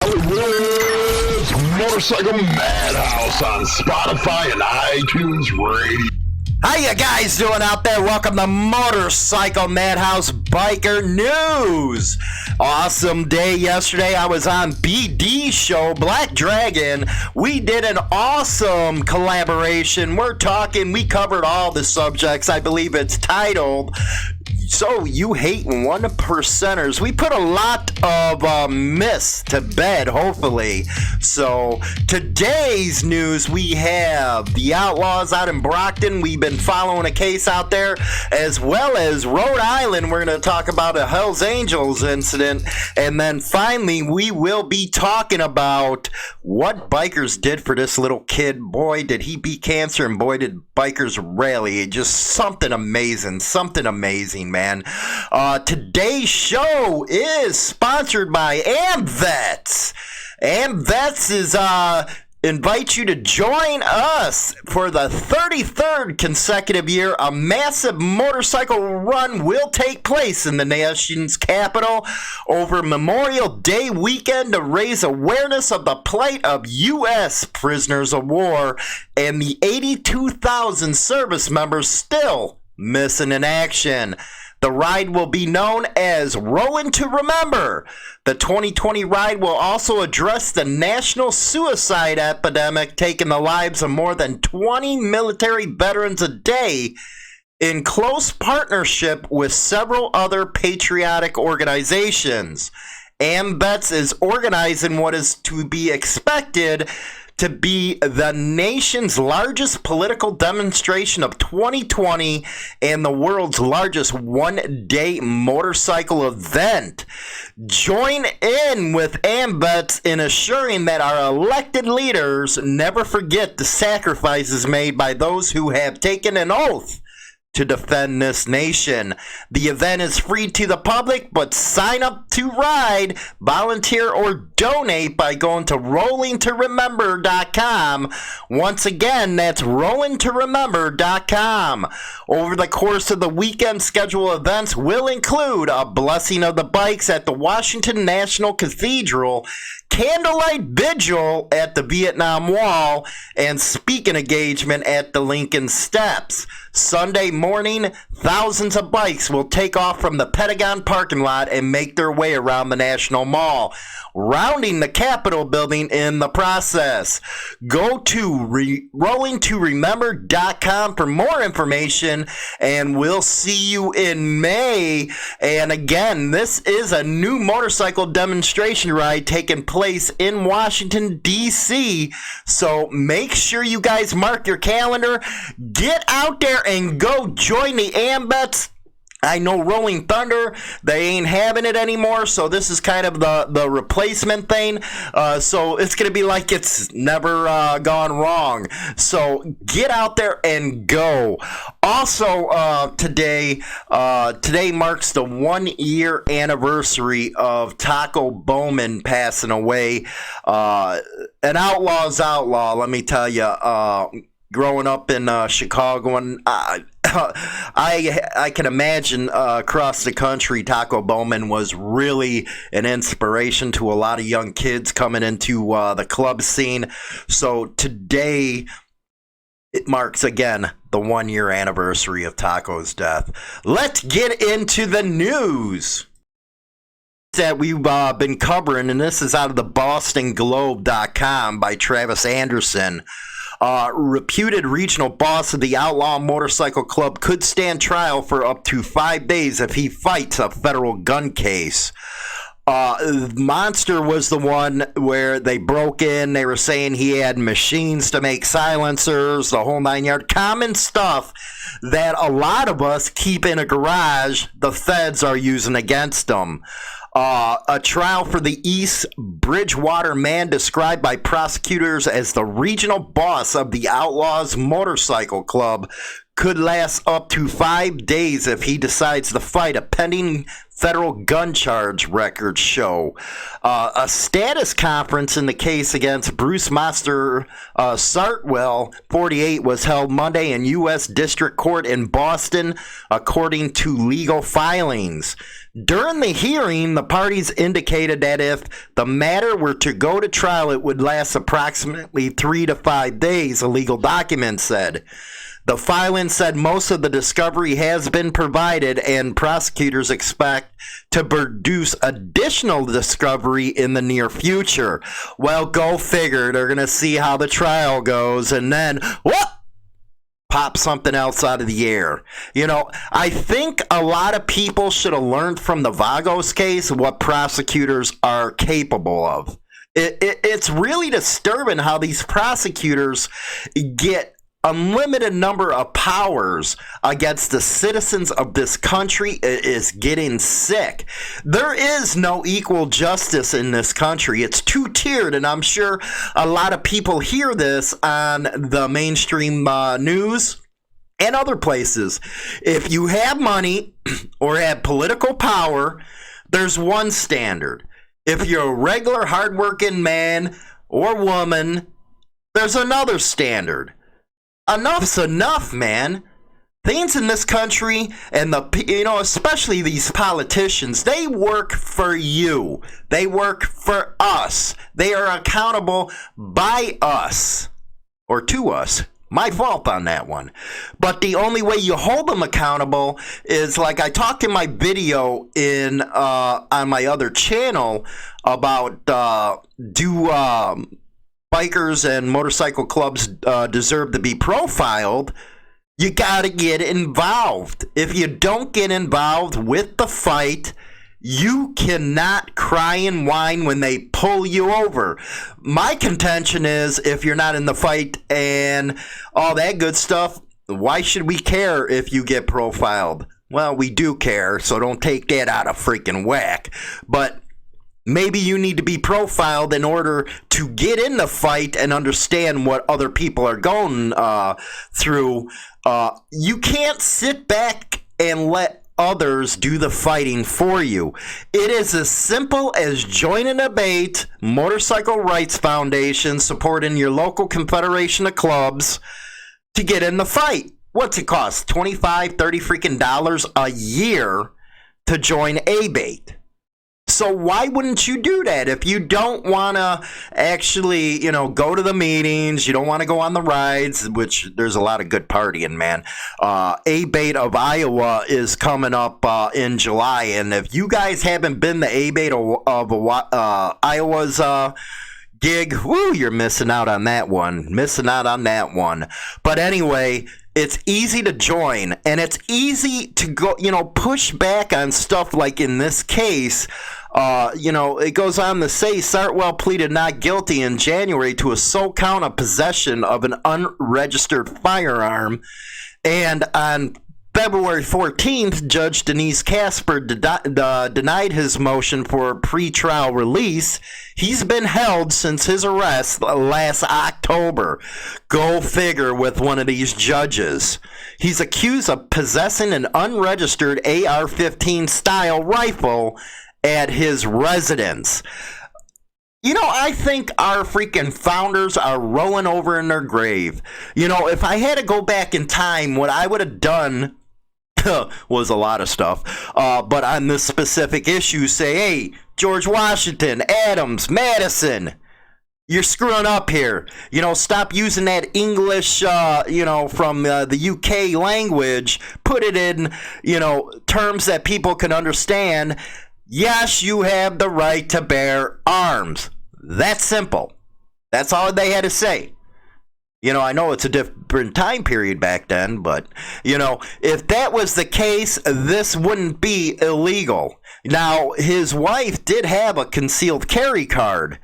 Hollywood's Motorcycle Madhouse on Spotify and iTunes Radio. How you guys doing out there? Welcome to Motorcycle Madhouse Biker News. Awesome day yesterday. I was on BD's show, Black Dragon. We did an awesome collaboration. We covered all the subjects. I believe it's titled, So You Hate One Percenters. We put a lot of myths to bed, hopefully. So today's news, we have the Outlaws out in Brockton. We've been following a case out there, as well as Rhode Island. We're going to talk about a Hells Angels incident. And then finally, we will be talking about what bikers did for this little kid. Boy, did he beat cancer, and boy, did bikers rally. Just something amazing, man. Today's show is sponsored by AmVets. AmVets is invite you to join us for the 33rd consecutive year. A massive motorcycle run will take place in the nation's capital over Memorial Day weekend to raise awareness of the plight of U.S. prisoners of war and the 82,000 service members still missing in action. The ride will be known as Rowing to Remember. The 2020 ride will also address the national suicide epidemic, taking the lives of more than 20 military veterans a day, in close partnership with several other patriotic organizations. AmVets is organizing what is to be expected to be the nation's largest political demonstration of 2020 and the world's largest one-day motorcycle event. Join in with AmVets in assuring that our elected leaders never forget the sacrifices made by those who have taken an oath to defend this nation. The event is free to the public, but sign up to ride, volunteer, or donate by going to rollingtoremember.com. Once again, that's rollingtoremember.com. Over the course of the weekend, scheduled events will include a blessing of the bikes at the Washington National Cathedral, candlelight vigil at the Vietnam Wall, and speaking engagement at the Lincoln Steps. Sunday morning, thousands of bikes will take off from the Pentagon parking lot and make their way around the National Mall, rounding the Capitol building in the process. Go to rollingtoremember.com for more information, and we'll see you in May. And again, this is a new motorcycle demonstration ride taking place in Washington, D.C., so make sure you guys mark your calendar. Get out there and go join the AmVets. I know Rolling Thunder, they ain't having it anymore, so this is kind of the replacement thing. So it's going to be like it's never gone wrong. So get out there and go. Also, today marks the 1-year anniversary of Taco Bowman passing away. An outlaw's outlaw, let me tell you. Growing up in Chicago, and I can imagine across the country, Taco Bowman was really an inspiration to a lot of young kids coming into the club scene. So today, it marks, again, the 1-year anniversary of Taco's death. Let's get into the news that we've been covering, and this is out of the BostonGlobe.com by Travis Anderson. Reputed regional boss of the Outlaw Motorcycle Club could stand trial for up to 5 days if he fights a federal gun case. Monster was the one where they broke in. They were saying he had machines to make silencers, the whole 9 yard. Common stuff that a lot of us keep in a garage, the feds are using against them. A trial for the East Bridgewater man described by prosecutors as the regional boss of the Outlaws Motorcycle Club could last up to 5 days if he decides to fight. A pending federal gun charge records show. A status conference in the case against Bruce Master Sartwell, 48, was held Monday in U.S. District Court in Boston, according to legal filings. During the hearing, the parties indicated that if the matter were to go to trial, it would last approximately 3 to 5 days, a legal document said. The filing said most of the discovery has been provided and prosecutors expect to produce additional discovery in the near future. Well, go figure. They're going to see how the trial goes and then, what? Pop something else out of the air. You know, I think a lot of people should have learned from the Vagos case what prosecutors are capable of. It's really disturbing how these prosecutors get unlimited number of powers against the citizens of this country. It is getting sick. There is no equal justice in this country. It's two-tiered, and I'm sure a lot of people hear this on the mainstream news and other places. If you have money or have political power, there's one standard. If you're a regular hardworking man or woman, there's another standard. Enough's enough, man. Things in this country and especially these politicians, they work for you. They work for us. They are accountable by us or to us. My fault on that one. But the only way you hold them accountable is, like I talked in my video on my other channel about bikers and motorcycle clubs deserve to be profiled. You got to get involved. If you don't get involved with the fight, you cannot cry and whine when they pull you over. My contention is, if you're not in the fight and all that good stuff, why should we care if you get profiled? Well, we do care, so don't take that out of freaking whack. But maybe you need to be profiled in order to get in the fight and understand what other people are going through. You can't sit back and let others do the fighting for you. It is as simple as joining a BATE, Motorcycle Rights Foundation, supporting your local confederation of clubs to get in the fight. What's it cost? $25, $30 freaking dollars a year to join a BATE. So why wouldn't you do that if you don't want to actually, go to the meetings, you don't want to go on the rides, which there's a lot of good partying, man. A-BATE of Iowa is coming up in July, and if you guys haven't been to A-BATE of Iowa's gig, woo, you're missing out on that one. But anyway, it's easy to join, and it's easy to go, push back on stuff like in this case. It goes on to say Sartwell pleaded not guilty in January to a sole count of possession of an unregistered firearm. And on February 14th, Judge Denise Casper denied his motion for pretrial release. He's been held since his arrest last October. Go figure with one of these judges. He's accused of possessing an unregistered AR-15 style rifle at his residence. I think our freaking founders are rolling over in their grave. If I had to go back in time, what I would have done was a lot of stuff. But on this specific issue, say, hey, George Washington, Adams, Madison, you're screwing up here. Stop using that English, from the UK language. Put it in, terms that people can understand. Yes, you have the right to bear arms. That's simple. That's all they had to say. I know it's a different time period back then, but, if that was the case, this wouldn't be illegal. Now, his wife did have a concealed carry card.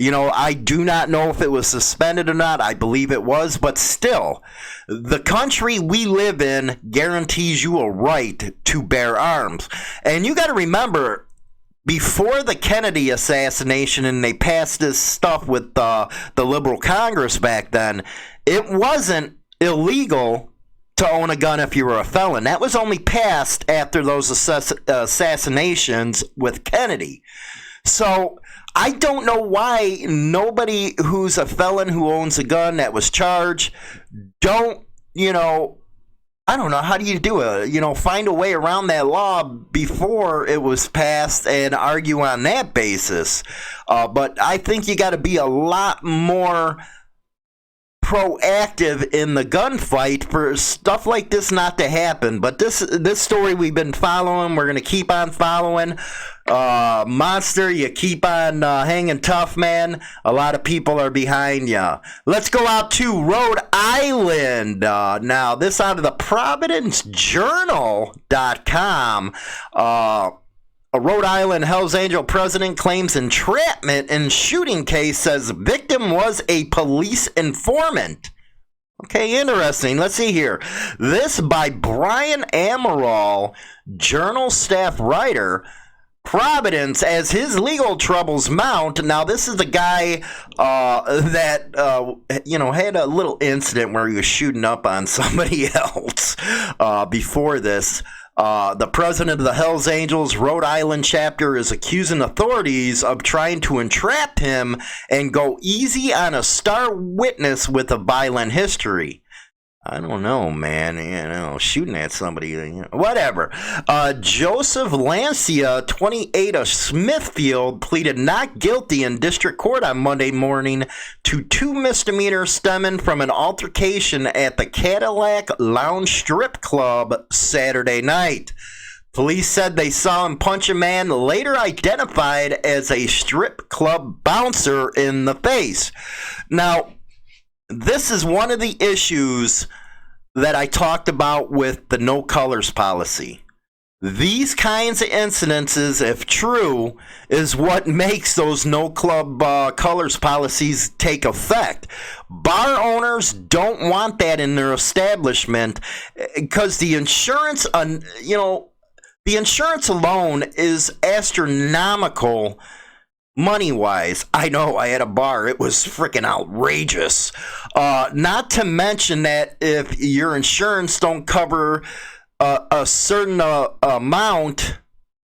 I do not know if it was suspended or not. I believe it was, but still, the country we live in guarantees you a right to bear arms. And you got to remember, before the Kennedy assassination and they passed this stuff with the liberal Congress back then, it wasn't illegal to own a gun if you were a felon. That was only passed after those assassinations with Kennedy. So I don't know why nobody who's a felon who owns a gun that was charged don't, I don't know. How do you do it? Find a way around that law before it was passed and argue on that basis. But I think you got to be a lot more proactive in the gunfight for stuff like this not to happen. But this story we've been following, we're going to keep on following. Monster, you keep on hanging tough, man. A lot of people are behind you. Let's go out to Rhode Island. Now, this out of the ProvidenceJournal.com. A Rhode Island Hells Angel president claims entrapment in shooting case, says victim was a police informant. Okay, interesting. Let's see here. This by Brian Amaral, Journal staff writer. Providence, as his legal troubles mount. Now, this is the guy that had a little incident where he was shooting up on somebody else before this. The president of the Hells Angels Rhode Island chapter is accusing authorities of trying to entrap him and go easy on a star witness with a violent history. I don't know, man. Shooting at somebody, whatever. Joseph Lancia, 28 of Smithfield, pleaded not guilty in district court on Monday morning to 2 misdemeanors stemming from an altercation at the Cadillac Lounge Strip Club Saturday night. Police said they saw him punch a man later identified as a strip club bouncer in the face. Now, this is one of the issues that I talked about with the no colors policy. These kinds of incidences, if true, is what makes those no club colors policies take effect. Bar owners don't want that in their establishment because the insurance, the insurance alone is astronomical. Money-wise, I know I had a bar. It was freaking outrageous. Not to mention that if your insurance don't cover a certain amount,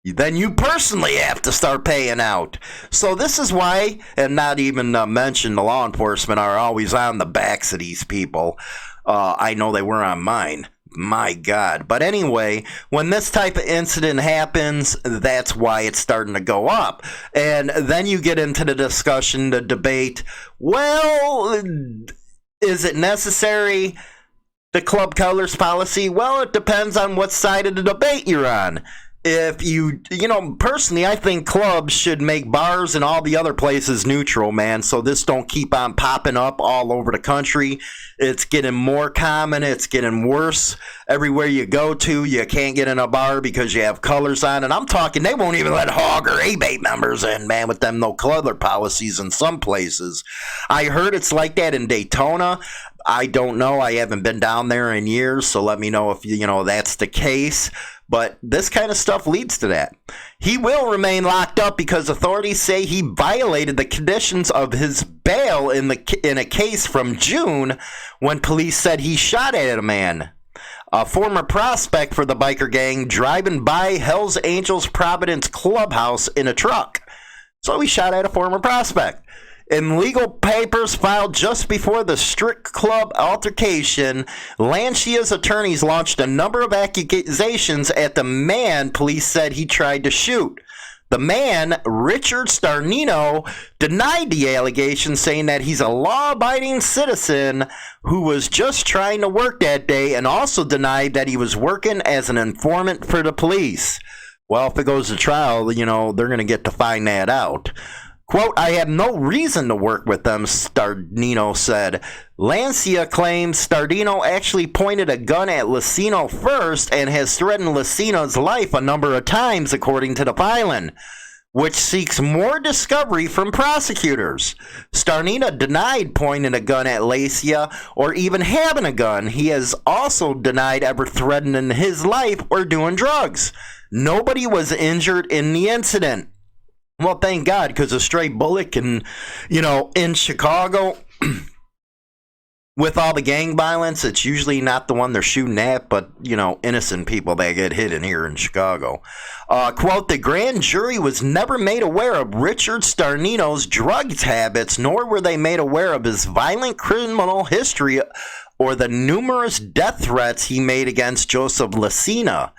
then you personally have to start paying out. So this is why, and not even mention the law enforcement are always on the backs of these people. I know they were on mine. My God. But anyway, when this type of incident happens, that's why it's starting to go up. And then you get into the discussion, the debate. Well, is it necessary, the club colors policy? Well, it depends on what side of the debate you're on. If personally, I think clubs should make bars and all the other places neutral, man, so this don't keep on popping up all over the country. It's getting more common. It's getting worse. Everywhere you go to, you can't get in a bar because you have colors on. And I'm talking, they won't even let Hog or A-Bait members in, man, with them no color policies in some places. I heard it's like that in Daytona. I don't know. I haven't been down there in years, so let me know if that's the case. But this kind of stuff leads to that. He will remain locked up because authorities say he violated the conditions of his bail in a case from June when police said he shot at a man, a former prospect for the biker gang, driving by Hells Angels Providence Clubhouse in a truck. So he shot at a former prospect. In legal papers filed just before the strip club altercation, Lancia's attorneys launched a number of accusations at the man police said he tried to shoot. The man, Richard Starnino, denied the allegations, saying that he's a law-abiding citizen who was just trying to work that day, and also denied that he was working as an informant for the police. Well, if it goes to trial, they're going to get to find that out. Quote, I have no reason to work with them, Starnino said. Lancia claims Starnino actually pointed a gun at Lucino first and has threatened Lucino's life a number of times, according to the filing, which seeks more discovery from prosecutors. Starnino denied pointing a gun at Lancia or even having a gun. He has also denied ever threatening his life or doing drugs. Nobody was injured in the incident. Well, thank God, because a stray bullet can, in Chicago, with all the gang violence, it's usually not the one they're shooting at, but, innocent people that get hit in here in Chicago. Quote, the grand jury was never made aware of Richard Starnino's drug habits, nor were they made aware of his violent criminal history or the numerous death threats he made against Joseph Lacina.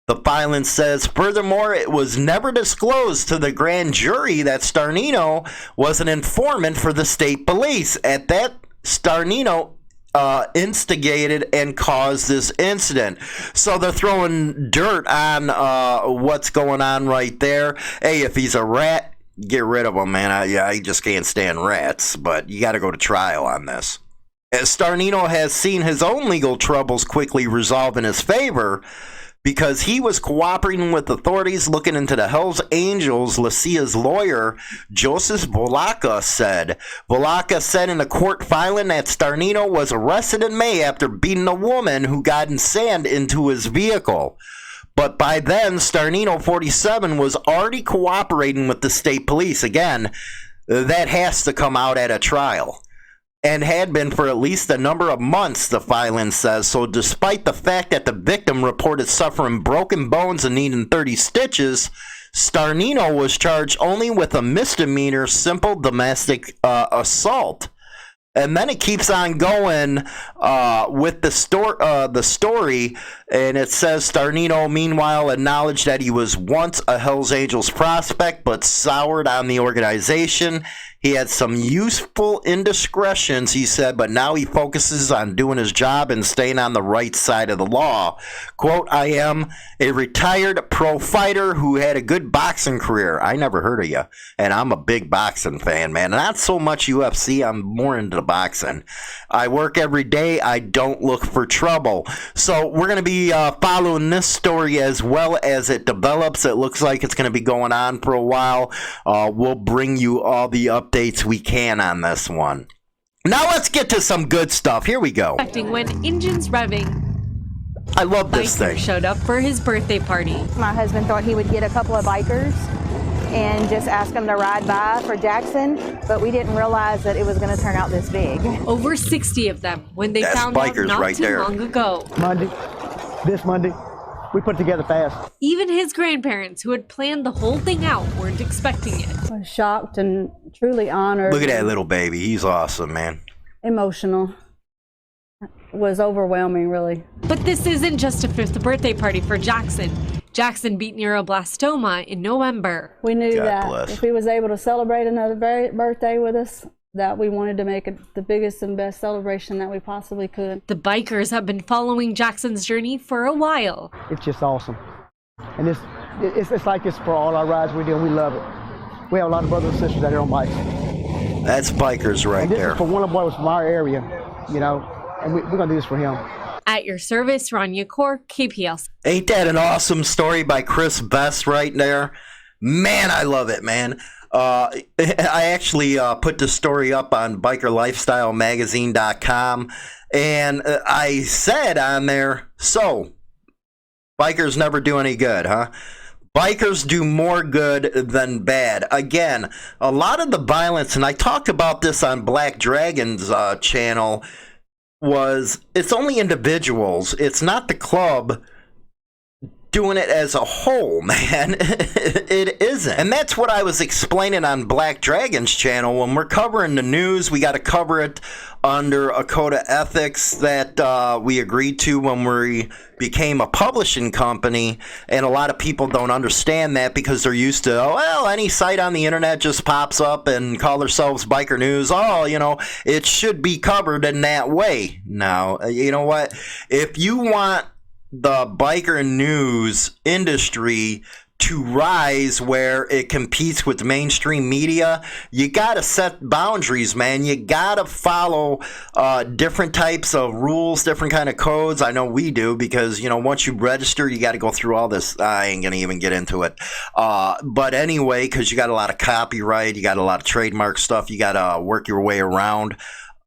The filing says, furthermore, it was never disclosed to the grand jury that Starnino was an informant for the state police. At that, Starnino instigated and caused this incident. So they're throwing dirt on what's going on right there. Hey, if he's a rat, get rid of him, man. I just can't stand rats, but you got to go to trial on this. As Starnino has seen his own legal troubles quickly resolve in his favor, because he was cooperating with authorities looking into the Hells Angels, Lucia's lawyer, Joseph Volaka said. Volaka said in a court filing that Starnino was arrested in May after beating a woman who got sand into his vehicle. But by then, Starnino, 47, was already cooperating with the state police. Again, that has to come out at a trial. And had been for at least a number of months, the filing says. So despite the fact that the victim reported suffering broken bones and needing 30 stitches, Starnino was charged only with a misdemeanor simple domestic assault. And then it keeps on going with the story, and it says Starnino, meanwhile, acknowledged that he was once a Hells Angels prospect, but soured on the organization. He had some useful indiscretions, he said, but now he focuses on doing his job and staying on the right side of the law. Quote, I am a retired pro fighter who had a good boxing career. I never heard of you, and I'm a big boxing fan, man. Not so much UFC, I'm more into boxing. I work every day. I don't look for trouble. So we're going to be following this story as well as it develops. It looks like it's going to be going on for a while. We'll bring you all the updates we can on this one. Now let's get to some good stuff. Here we go. When engines revving, I love this biker thing. showed up for his birthday party. My husband thought he would get a couple of bikers and just ask them to ride by for Jackson, but we didn't realize that it was going to turn out this big. Over 60 of them when they That's found out bikers not right too there. long ago. This Monday, we put it together fast. Even his grandparents, who had planned the whole thing out, weren't expecting it. I was shocked and truly honored. Look at that little baby. He's awesome, man. Emotional. It was overwhelming, really. But this isn't just a 5th birthday party for Jackson. Jackson beat neuroblastoma in November. We knew God that bless. if he was able to celebrate another birthday with us, that we wanted to make it the biggest and best celebration that we possibly could. The bikers have been following Jackson's journey for a while. It's just awesome. And it's like this for all our rides we do, and we love it. We have a lot of brothers and sisters out here on bikes. That's bikers right And this there. is for one of the boys from our area, and we're going to do this for him. At your service, Rania Kaur, KPLC. Ain't that an awesome story by Chris Best right there? Man, I love it, man. I actually put the story up on bikerlifestylemagazine.com, and I said on there, so, bikers never do any good, huh? Bikers do more good than bad. Again, a lot of the violence, and I talked about this on Black Dragon's channel, it's only individuals. It's not the club doing it as a whole, man. It isn't. And that's what I was explaining on Black Dragon's channel. When we're covering the news, we got to cover it under a code of ethics that we agreed to when we became a publishing company. And a lot of people don't understand that because they're used to, any site on the internet just pops up and call themselves Biker News. It should be covered in that way. Now, you know what? If you want the biker news industry to rise where it competes with mainstream media, you gotta set boundaries, man. You gotta follow different types of rules, different kind of codes. I know we do because, once you register, you gotta go through all this. I ain't gonna even get into it. But anyway, because you got a lot of copyright, you got a lot of trademark stuff, you gotta work your way around.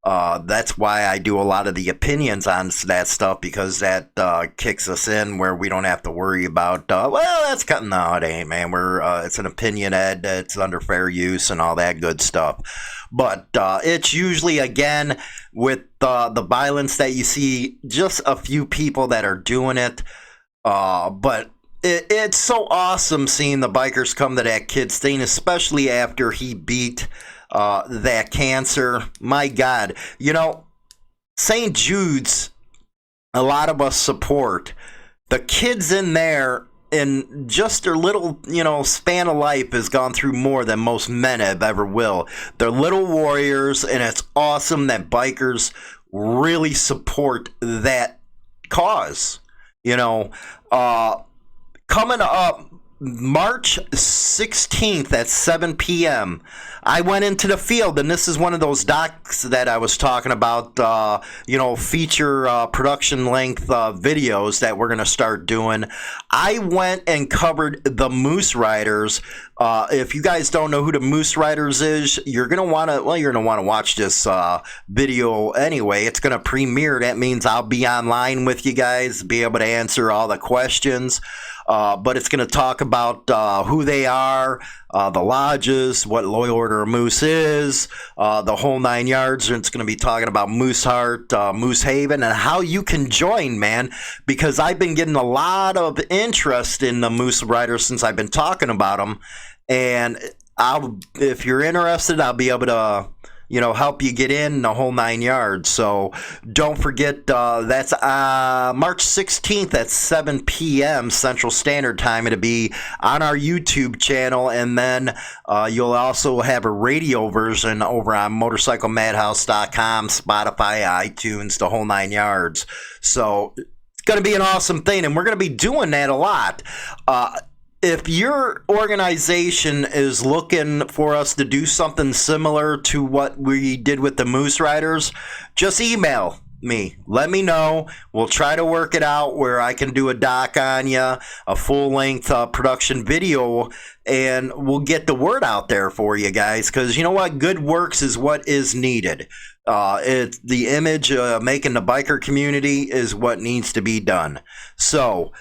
That's why I do a lot of the opinions on that stuff, because that kicks us in where we don't have to worry about, well, that's cutting. No, it ain't, man. It's an opinion, Ed. It's under fair use and all that good stuff. But it's usually, again, with the violence that you see, just a few people that are doing it. But it's so awesome seeing the bikers come to that kid's thing, especially after he beat that cancer. My God, St. Jude's, a lot of us support. The kids in there, in just their little, span of life, has gone through more than most men have ever will. They're little warriors, and it's awesome that bikers really support that cause. Coming up March 16th at 7 p.m., I went into the field, and this is one of those docs that I was talking about, feature production length videos that we're going to start doing. I went and covered the Moose Riders. If you guys don't know who the Moose Riders is, you're going to want to watch this video anyway. It's going to premiere. That means I'll be online with you guys, be able to answer all the questions. But it's going to talk about who they are, the lodges, what Loyal Order of Moose is, the whole 9 yards. And it's going to be talking about Moose Heart, Moose Haven, and how you can join, man. Because I've been getting a lot of interest in the Moose Riders since I've been talking about them. And if you're interested, I'll be able to help you get in the whole 9 yards. So don't forget, that's March 16th at 7 p.m. Central Standard Time. It'll be on our YouTube channel, and then you'll also have a radio version over on MotorcycleMadhouse.com, Spotify, iTunes, the whole 9 yards. So it's going to be an awesome thing, and we're going to be doing that a lot. If your organization is looking for us to do something similar to what we did with the Moose Riders, just email me. Let me know. We'll try to work it out where I can do a doc on you, a full-length production video, and we'll get the word out there for you guys, because you know what? Good works is what is needed. It's the image, making the biker community is what needs to be done. So,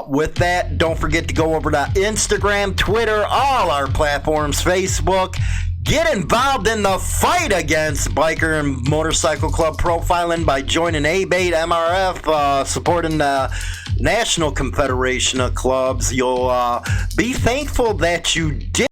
with that, don't forget to go over to Instagram, Twitter, all our platforms, Facebook. Get involved in the fight against biker and motorcycle club profiling by joining ABATE MRF, supporting the National Confederation of Clubs. You'll be thankful that you did.